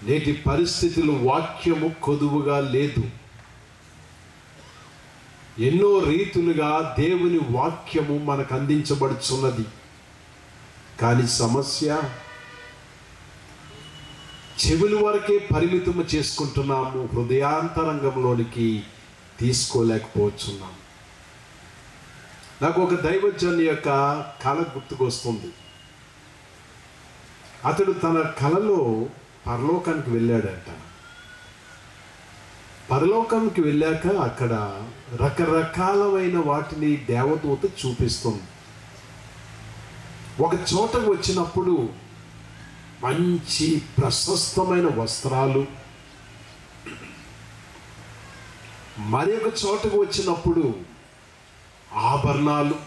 నేటి పరిస్థితులు వాక్యము కొదువుగా లేదు. ఎన్నో రీతులుగా దేవుని వాక్యము మనకు అందించబడుచున్నది. కానీ సమస్య చెవుల వరకే పరిమితము చేసుకుంటున్నాము, హృదయాంతరంగంలోనికి తీసుకోలేకపోతున్నాం. నాకు ఒక దైవజన్ యొక్క కళ గుర్తుకొస్తుంది. అతడు తన కళలో పరలోకానికి వెళ్ళాడంట. పరలోకానికి వెళ్ళాక అక్కడ రకరకాలమైన వాటిని దేవదూత చూపిస్తుంది. ఒక చోటకు వచ్చినప్పుడు మంచి ప్రశస్తమైన వస్త్రాలు, మరి ఒక చోటకు వచ్చినప్పుడు ఆభరణాలు,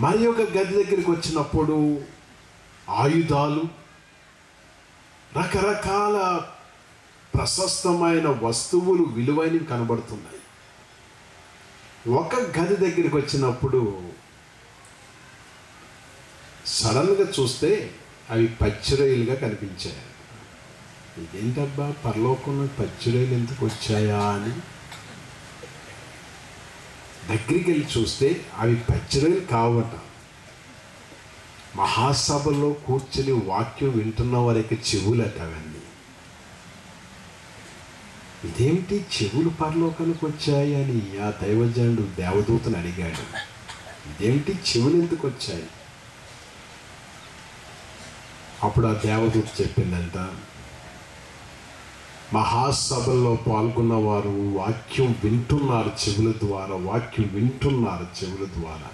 మరి ఒక గది దగ్గరికి వచ్చినప్పుడు ఆయుధాలు, రకరకాల ప్రశస్తమైన వస్తువులు విలువైనవి కనబడుతున్నాయి. ఒక గది దగ్గరికి వచ్చినప్పుడు సడన్గా చూస్తే అవి పచ్చిరొయ్యలుగా కనిపించాయి. ఇదేంటబ్బా, పరలోకంలో పచ్చిరొయ్యలు ఎందుకు వచ్చాయా అని దగ్గరికి వెళ్ళి చూస్తే అవి పచ్చిరొయ్యలు కావట. మహాసభలో కూర్చొని వాక్యం వింటున్న వారికి చెవులట అవన్నీ. ఇదేమిటి చెవులు పరలోకానికి వచ్చాయి అని ఆ దైవజనుడు దేవదూతను అడిగాడు. ఇదేమిటి చెవులు ఎందుకు వచ్చాయి? అప్పుడు ఆ దేవదూత చెప్పిందంట, మహాసభల్లో పాల్గొన్న వారు వాక్యం వింటున్నారు చెవుల ద్వారా, వాక్యం వింటున్నారు చెవుల ద్వారా.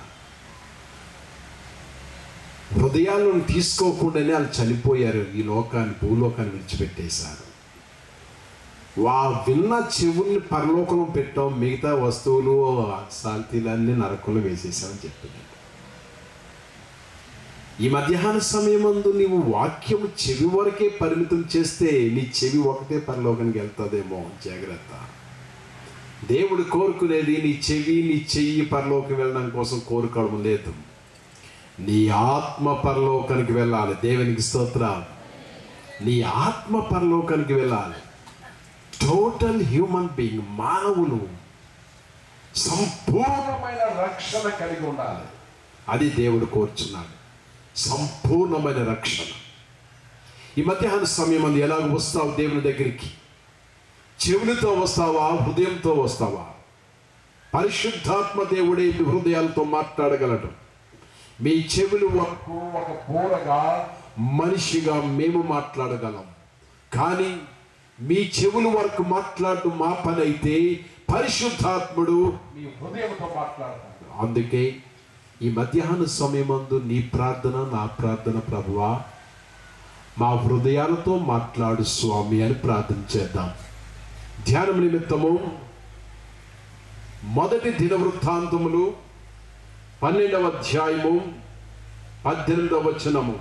హృదయాలను తీసుకోకుండానే వాళ్ళు చనిపోయారు, ఈ భూలోకాన్ని విడిచిపెట్టేశారు. విన్న చెవుల్ని పరలోకంలో పెట్టాం, మిగతా వస్తువులు శాంతిలన్నీ నరకంలో వేసేసామని చెప్పింది. ఈ మధ్యాహ్న సమయమందు నీవు వాక్యము చెవి వరకే పరిమితం చేస్తే నీ చెవి ఒకటే పరలోకానికి వెళ్తుందేమో, జాగ్రత్త. దేవుడు కోరుకునేది నీ చెవి నీ చెయ్యి పరలోకం వెళ్ళడం కోసం కోరుకోవడం లేదు. నీ ఆత్మ పరలోకానికి వెళ్ళాలి. దేవునికి స్తోత్రం. నీ ఆత్మ పరలోకానికి వెళ్ళాలి. టోటల్ హ్యూమన్ బీయింగ్, మానవులు సంపూర్ణమైన రక్షణ కలిగి ఉండాలి. అది దేవుడు కోరుచున్నాడు, సంపూర్ణమైన రక్షణ. ఈ మధ్యాహ్న సమయం అందు ఎలాగ వస్తావు దేవుని దగ్గరికి? చెవులతో వస్తావా, హృదయంతో వస్తావా? పరిశుద్ధాత్మ దేవుడే మీ హృదయాలతో మాట్లాడగలడు. మీ చెవులు వరకు ఒక బోరగా మనిషిగా మేము మాట్లాడగలం, కానీ మీ చెవుల వరకు మాట్లాడడం మా పని అయితే పరిశుద్ధాత్ముడు మీ హృదయంతో మాట్లాడతాడు. అందుకే ఈ మధ్యాహ్న సమయమందు నీ ప్రార్థన నా ప్రార్థన, ప్రభువా మా హృదయాలతో మాట్లాడు స్వామి అని ప్రార్థన చేద్దాం. ధ్యానం నిమిత్తము మొదటి దినవృత్తాంతములు 12వ అధ్యాయము 18వ వచనము.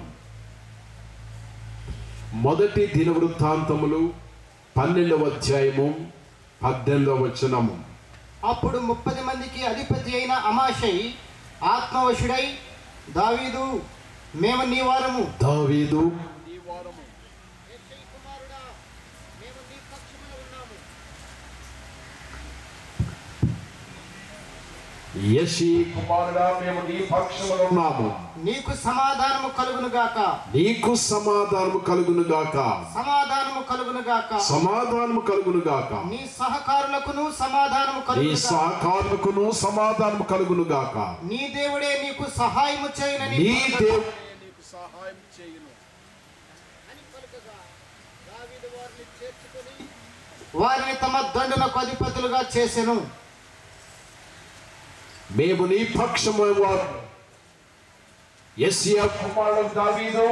మొదటి దినవృత్తాంతములు 12వ అధ్యాయము 18వ వచనము. అప్పుడు 30 మందికి అధిపతి అయిన అమాషై ఆత్మవశుడై, దావీదు మేము నీ వారము, దావీదు యెషీ కుమారుడా మేము నీ పక్షములో ఉన్నాము, నీకు సమాధానము కలుగును గాక, నీకు సమాధానము కలుగును గాక, సమాధానము కలుగును గాక, సమాధానము కలుగును గాక, నీ సహకారులకును సమాధానము కలుగును, నీ సహకారులకును సమాధానము కలుగును గాక. నీ దేవుడే నీకు సహాయము చేయునని, నీ దేవుడే నీకు సహాయం చేయును అని పలుకగా, దావీదు వారిని చేర్చుకొని వారిని తమ దండులకు అధిపతులుగా చేసెను. మేము నీ పక్షము వారు. యెషయా కుమారుడు దావీదు